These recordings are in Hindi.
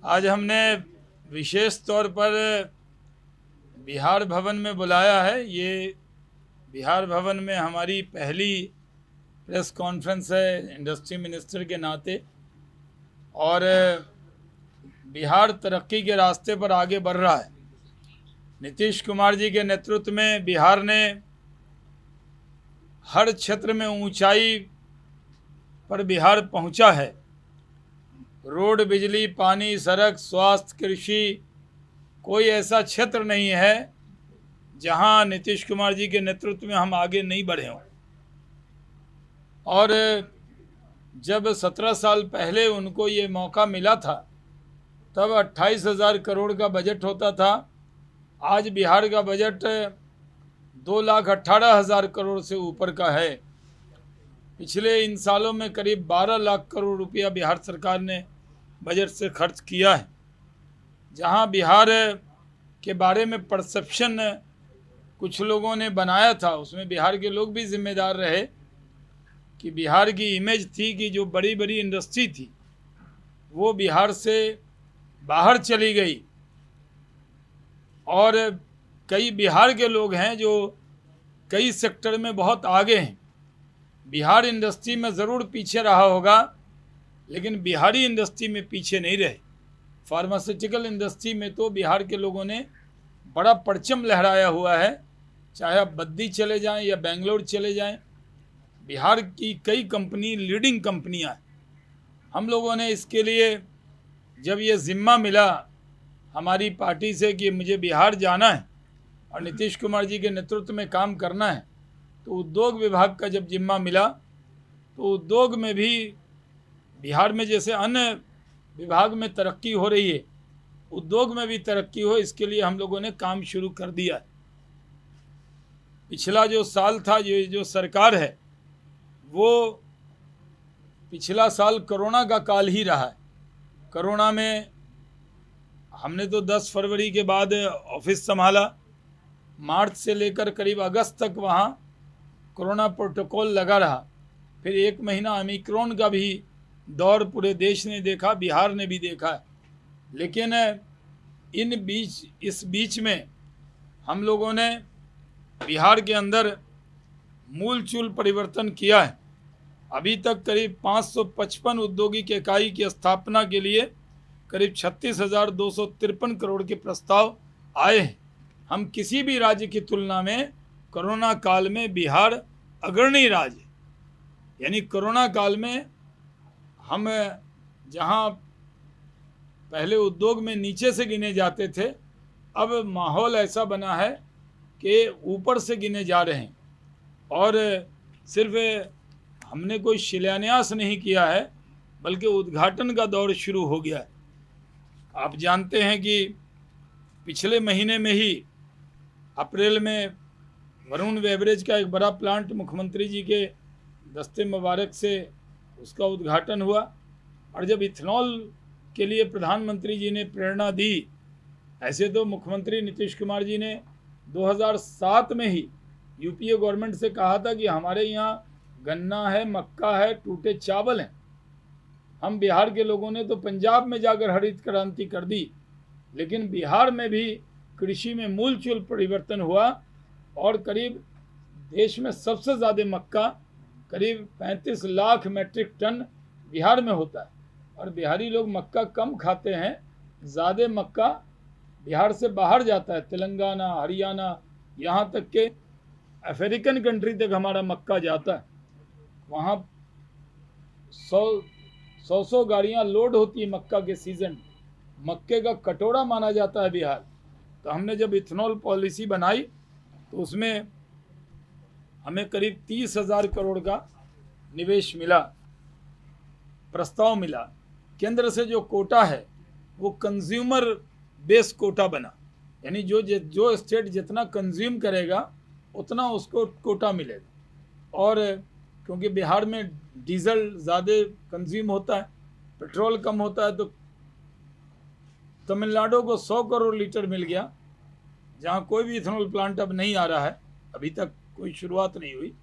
आज हमने विशेष तौर पर बिहार भवन में बुलाया है। ये बिहार भवन में हमारी पहली प्रेस कॉन्फ्रेंस है इंडस्ट्री मिनिस्टर के नाते, और बिहार तरक्की के रास्ते पर आगे बढ़ रहा है। नीतीश कुमार जी के नेतृत्व में बिहार ने हर क्षेत्र में ऊंचाई पर बिहार पहुंचा है। रोड, बिजली, पानी, सड़क, स्वास्थ्य, कृषि, कोई ऐसा क्षेत्र नहीं है जहां नीतीश कुमार जी के नेतृत्व में हम आगे नहीं बढ़े हों। और जब 17 साल पहले उनको ये मौका मिला था तब 28,000 करोड़ का बजट होता था। आज बिहार का बजट 2,18,000 करोड़ से ऊपर का है। पिछले इन सालों में करीब 12 लाख करोड़ रुपया बिहार सरकार ने बजट से खर्च किया है। जहां बिहार के बारे में परसेप्शन कुछ लोगों ने बनाया था, उसमें बिहार के लोग भी जिम्मेदार रहे कि बिहार की इमेज थी कि जो बड़ी बड़ी इंडस्ट्री थी वो बिहार से बाहर चली गई, और कई बिहार के लोग हैं जो कई सेक्टर में बहुत आगे हैं। बिहार इंडस्ट्री में ज़रूर पीछे रहा होगा, लेकिन बिहारी इंडस्ट्री में पीछे नहीं रहे। फार्मास्यूटिकल इंडस्ट्री में तो बिहार के लोगों ने बड़ा परचम लहराया हुआ है। चाहे आप बद्दी चले जाएं या बेंगलोर चले जाएं, बिहार की कई कंपनी लीडिंग कंपनियां हैं। हम लोगों ने इसके लिए जब ये ज़िम्मा मिला हमारी पार्टी से कि मुझे बिहार जाना है और नीतीश कुमार जी के नेतृत्व में काम करना है, तो उद्योग विभाग का जब जिम्मा मिला तो उद्योग में भी बिहार में जैसे अन्य विभाग में तरक्की हो रही है, उद्योग में भी तरक्की हो, इसके लिए हम लोगों ने काम शुरू कर दिया है। पिछला जो साल था, जो सरकार है, वो पिछला साल कोरोना का काल ही रहा है। कोरोना में हमने तो 10 फरवरी के बाद ऑफिस संभाला। मार्च से लेकर करीब अगस्त तक वहाँ कोरोना प्रोटोकॉल लगा रहा। फिर 1 महीना ओमिक्रॉन का भी दौर पूरे देश ने देखा, बिहार ने भी देखा है। लेकिन इस बीच में हम लोगों ने बिहार के अंदर मूलचूल परिवर्तन किया है। अभी तक करीब 555 औद्योगिक इकाई की स्थापना के लिए करीब 36,253 करोड़ के प्रस्ताव आए हैं। हम किसी भी राज्य की तुलना में कोरोना काल में बिहार अग्रणी राज्य, यानी कोरोना काल में हम जहां पहले उद्योग में नीचे से गिने जाते थे, अब माहौल ऐसा बना है कि ऊपर से गिने जा रहे हैं। और सिर्फ हमने कोई शिलान्यास नहीं किया है, बल्कि उद्घाटन का दौर शुरू हो गया है। आप जानते हैं कि पिछले महीने में ही अप्रैल में वरुण बेवरेज का एक बड़ा प्लांट मुख्यमंत्री जी के दस्ते मुबारक से उसका उद्घाटन हुआ। और जब इथेनॉल के लिए प्रधानमंत्री जी ने प्रेरणा दी, ऐसे तो मुख्यमंत्री नीतीश कुमार जी ने 2007 में ही यूपीए गवर्नमेंट से कहा था कि हमारे यहाँ गन्ना है, मक्का है, टूटे चावल हैं। हम बिहार के लोगों ने तो पंजाब में जाकर हरित क्रांति कर दी, लेकिन बिहार में भी कृषि में मूलचूल परिवर्तन हुआ और करीब देश में सबसे ज़्यादा मक्का, करीब 35 लाख मैट्रिक टन बिहार में होता है। और बिहारी लोग मक्का कम खाते हैं, ज़्यादा मक्का बिहार से बाहर जाता है, तेलंगाना, हरियाणा, यहाँ तक के अफ्रीकन कंट्री तक हमारा मक्का जाता है। वहाँ 100 गाड़ियाँ लोड होती है मक्का के सीज़न। मक्के का कटोरा माना जाता है बिहार। तो हमने जब इथेनॉल पॉलिसी बनाई तो उसमें हमें करीब 30,000 करोड़ का निवेश मिला, प्रस्ताव मिला। केंद्र से जो कोटा है वो कंज्यूमर बेस कोटा बना, यानी जो स्टेट जितना कंज्यूम करेगा उतना उसको कोटा मिलेगा। और क्योंकि बिहार में डीजल ज़्यादा कंज्यूम होता है, पेट्रोल कम होता है, तो तमिलनाडु को 100 करोड़ लीटर मिल गया, जहाँ कोई भी इथेनॉल प्लांट अब नहीं आ रहा है, अभी तक कोई शुरुआत नहीं हुई।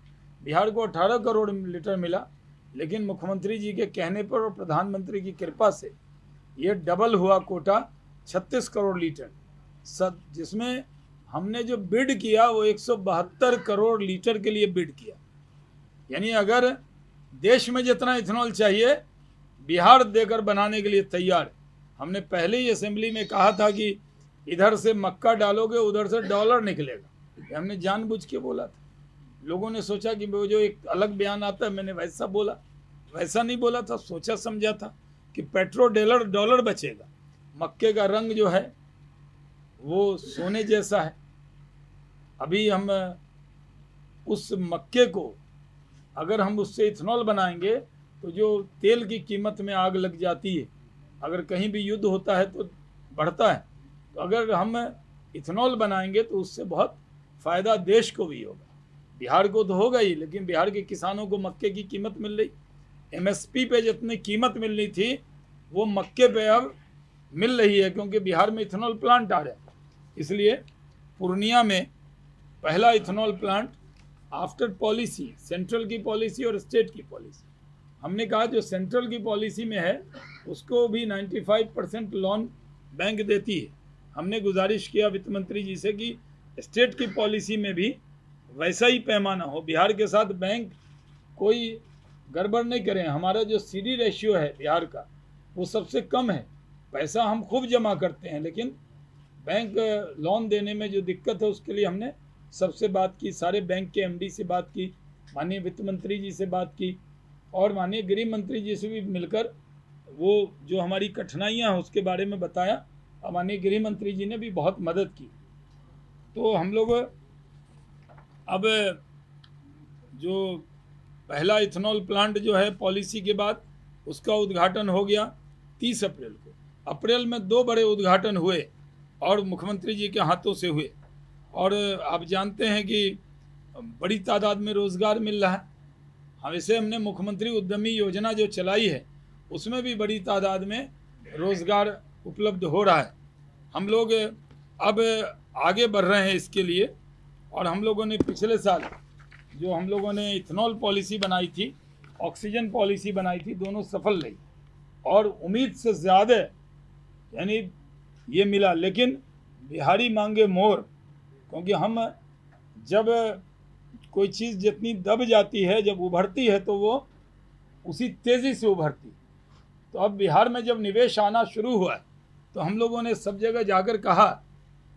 बिहार को 18 करोड़ लीटर मिला, लेकिन मुख्यमंत्री जी के कहने पर और प्रधानमंत्री की कृपा से ये डबल हुआ कोटा 36 करोड़ लीटर, जिसमें हमने जो बिड किया वो 172 करोड़ लीटर के लिए बिड किया। यानी अगर देश में जितना इथेनॉल चाहिए बिहार देकर बनाने के लिए तैयार है। हमने पहले ही असेंबली में कहा था कि इधर से मक्का डालोगे उधर से डॉलर निकलेगा, ये हमने जानबूझ के बोला था। लोगों ने सोचा कि वो जो एक अलग बयान आता है मैंने वैसा बोला, वैसा नहीं बोला था, सोचा समझा था कि पेट्रो डॉलर बचेगा। मक्के का रंग जो है वो सोने जैसा है। अभी हम उस मक्के को अगर हम उससे इथेनॉल बनाएंगे तो जो तेल की कीमत में आग लग जाती है, अगर कहीं भी युद्ध होता है तो बढ़ता है, तो अगर हम इथेनॉल बनाएंगे तो उससे बहुत फ़ायदा देश को भी होगा। बिहार को तो होगा ही, लेकिन बिहार के किसानों को मक्के की कीमत मिल रही, एमएसपी पे जितनी कीमत मिल रही थी वो मक्के पे अब मिल रही है, क्योंकि बिहार में इथेनॉल प्लांट आ रहे हैं। इसलिए पूर्णिया में पहला ethanol plant after policy, central की पॉलिसी और स्टेट की पॉलिसी, हमने कहा जो सेंट्रल की पॉलिसी में है उसको भी 95% लोन बैंक देती है। हमने गुजारिश किया वित्त मंत्री जी से कि स्टेट की पॉलिसी में भी वैसा ही पैमाना हो, बिहार के साथ बैंक कोई गड़बड़ नहीं करें। हमारा जो सीडी रेशियो है बिहार का वो सबसे कम है, पैसा हम खूब जमा करते हैं, लेकिन बैंक लोन देने में जो दिक्कत है उसके लिए हमने सबसे बात की, सारे बैंक के एमडी से बात की, माननीय वित्त मंत्री जी से बात की और माननीय गृह मंत्री जी से भी मिलकर वो जो हमारी कठिनाइयाँ हैं उसके बारे में बताया और माननीय गृह मंत्री जी ने भी बहुत मदद की। तो हम लोग अब जो पहला इथेनॉल प्लांट जो है पॉलिसी के बाद उसका उद्घाटन हो गया 30 अप्रैल को। अप्रैल में 2 बड़े उद्घाटन हुए और मुख्यमंत्री जी के हाथों से हुए, और आप जानते हैं कि बड़ी तादाद में रोज़गार मिल रहा है। वैसे हमने मुख्यमंत्री उद्यमी योजना जो चलाई है उसमें भी बड़ी तादाद में रोज़गार उपलब्ध हो रहा है। हम लोग अब आगे बढ़ रहे हैं इसके लिए, और हम लोगों ने पिछले साल जो हम लोगों ने इथेनॉल पॉलिसी बनाई थी, ऑक्सीजन पॉलिसी बनाई थी, दोनों सफल रही और उम्मीद से ज़्यादा यानी ये मिला। लेकिन बिहारी मांगे मोर, क्योंकि हम जब कोई चीज़ जितनी दब जाती है जब उभरती है तो वो उसी तेज़ी से उभरती है। तो अब बिहार में जब निवेश आना शुरू हुआ है तो हम लोगों ने सब जगह जाकर कहा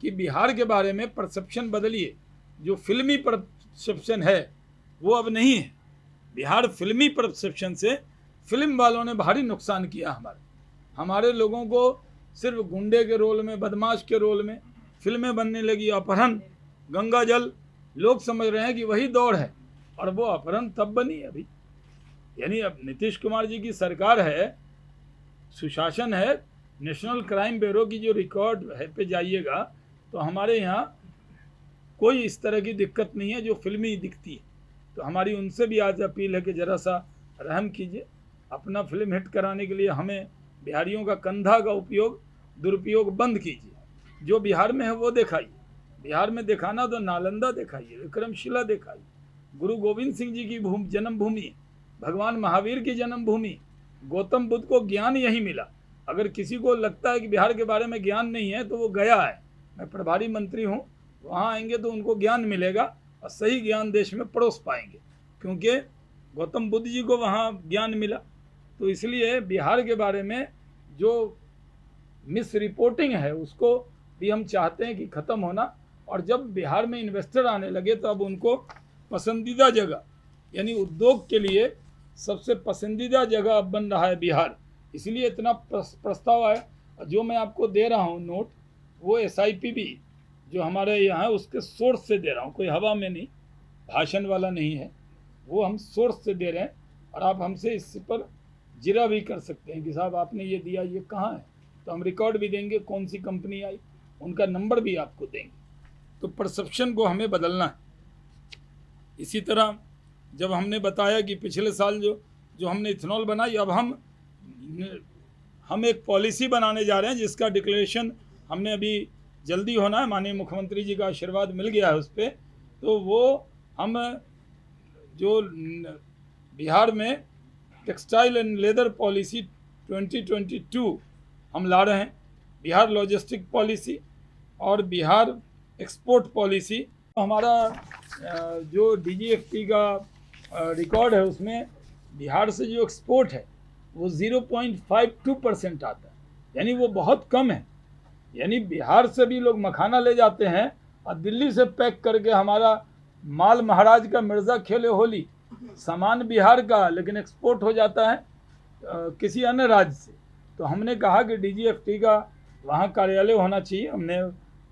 कि बिहार के बारे में परसेप्शन बदलिए। जो फिल्मी परसेप्शन है वो अब नहीं है। बिहार फिल्मी परसेप्शन से फिल्म वालों ने भारी नुकसान किया। हमारे लोगों को सिर्फ गुंडे के रोल में, बदमाश के रोल में फिल्में बनने लगी। अपहरण, गंगा जल, लोग समझ रहे हैं कि वही दौड़ है, और वो अपहरण तब बनी अभी। यानी अब नीतीश कुमार जी की सरकार है, सुशासन है, नेशनल क्राइम ब्यूरो की जो रिकॉर्ड है पे जाइएगा तो हमारे यहाँ कोई इस तरह की दिक्कत नहीं है जो फिल्मी दिखती है। तो हमारी उनसे भी आज अपील है कि ज़रा सा रहम कीजिए, अपना फिल्म हिट कराने के लिए हमें बिहारियों का कंधा का दुरुपयोग बंद कीजिए। जो बिहार में है वो दिखाइए। बिहार में दिखाना तो नालंदा दिखाइए, विक्रमशिला दिखाइए, गुरु गोविंद सिंह जी की जन्मभूमि, भगवान महावीर की जन्मभूमि, गौतम बुद्ध को ज्ञान यही मिला। अगर किसी को लगता है कि बिहार के बारे में ज्ञान नहीं है तो वो गया है। मैं प्रभारी मंत्री हूँ, वहाँ आएंगे तो उनको ज्ञान मिलेगा और सही ज्ञान देश में परोस पाएंगे, क्योंकि गौतम बुद्ध जी को वहाँ ज्ञान मिला। तो इसलिए बिहार के बारे में जो मिस रिपोर्टिंग है उसको भी हम चाहते हैं कि ख़त्म होना। और जब बिहार में इन्वेस्टर आने लगे तो अब उनको पसंदीदा जगह, यानी उद्योग के लिए सबसे पसंदीदा जगह अब बन रहा है बिहार। इसलिए इतना प्रस्ताव आया। जो मैं आपको दे रहा हूँ नोट, वो SIP भी जो हमारे यहाँ है उसके सोर्स से दे रहा हूँ, कोई हवा में नहीं, भाषण वाला नहीं है, वो हम सोर्स से दे रहे हैं। और आप हमसे इस पर जिरा भी कर सकते हैं कि साहब आपने ये दिया, ये कहाँ है, तो हम रिकॉर्ड भी देंगे, कौन सी कंपनी आई, उनका नंबर भी आपको देंगे। तो परसेप्शन को हमें बदलना है। इसी तरह जब हमने बताया कि पिछले साल जो हमने इथेनॉल बनाई, अब हम एक पॉलिसी बनाने जा रहे हैं जिसका डिक्लेरेशन हमने अभी जल्दी होना है। माननीय मुख्यमंत्री जी का आशीर्वाद मिल गया है उस पर। तो वो हम जो बिहार में टेक्सटाइल एंड लेदर पॉलिसी 2022 हम ला रहे हैं, बिहार लॉजिस्टिक पॉलिसी और बिहार एक्सपोर्ट पॉलिसी। हमारा जो DGFT का रिकॉर्ड है उसमें बिहार से जो एक्सपोर्ट है वो 0.52% आता है, यानी वो बहुत कम है। यानी बिहार से भी लोग मखाना ले जाते हैं और दिल्ली से पैक करके हमारा माल महाराज का मिर्ज़ा खेले होली, सामान बिहार का लेकिन एक्सपोर्ट हो जाता है किसी अन्य राज्य से। तो हमने कहा कि DGFT का वहाँ कार्यालय होना चाहिए। हमने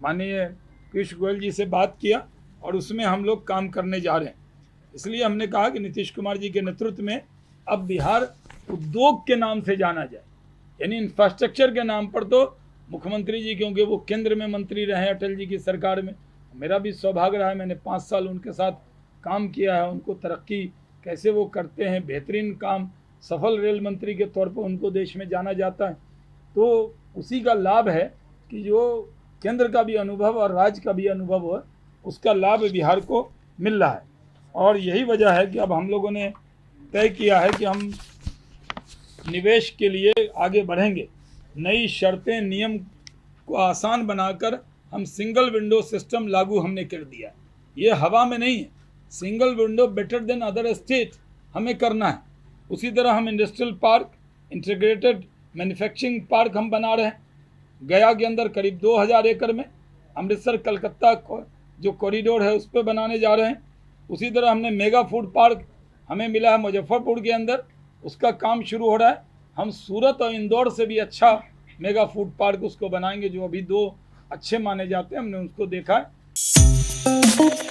माननीय पीयूष गोयल जी से बात किया और उसमें हम लोग काम करने जा रहे हैं। इसलिए हमने कहा कि नीतीश कुमार जी के नेतृत्व में अब बिहार उद्योग के नाम से जाना जाए, यानी इंफ्रास्ट्रक्चर के नाम पर। तो मुख्यमंत्री जी, क्योंकि वो केंद्र में मंत्री रहे अटल जी की सरकार में, मेरा भी सौभाग्य रहा है, मैंने 5 साल उनके साथ काम किया है। उनको तरक्की कैसे वो करते हैं, बेहतरीन काम, सफल रेल मंत्री के तौर पर उनको देश में जाना जाता है। तो उसी का लाभ है कि जो केंद्र का भी अनुभव और राज्य का भी अनुभव है, उसका लाभ बिहार को मिल रहा है। और यही वजह है कि अब हम लोगों ने तय किया है कि हम निवेश के लिए आगे बढ़ेंगे। नई शर्तें, नियम को आसान बनाकर हम सिंगल विंडो सिस्टम लागू हमने कर दिया। ये हवा में नहीं है, single window better than other state हमें करना है। उसी तरह हम industrial park, integrated manufacturing park हम बना रहे हैं गया के अंदर करीब 2000 एकड़ में। अमृतसर कलकत्ता जो कॉरिडोर है उस पर बनाने जा रहे हैं। उसी तरह हमने मेगा फूड पार्क हमें मिला है मुजफ्फरपुर के अंदर, उसका काम शुरू हो रहा है। हम सूरत और इंदौर से भी अच्छा मेगा फूड पार्क उसको बनाएंगे, जो अभी 2 अच्छे माने जाते हैं, हमने उसको देखा है।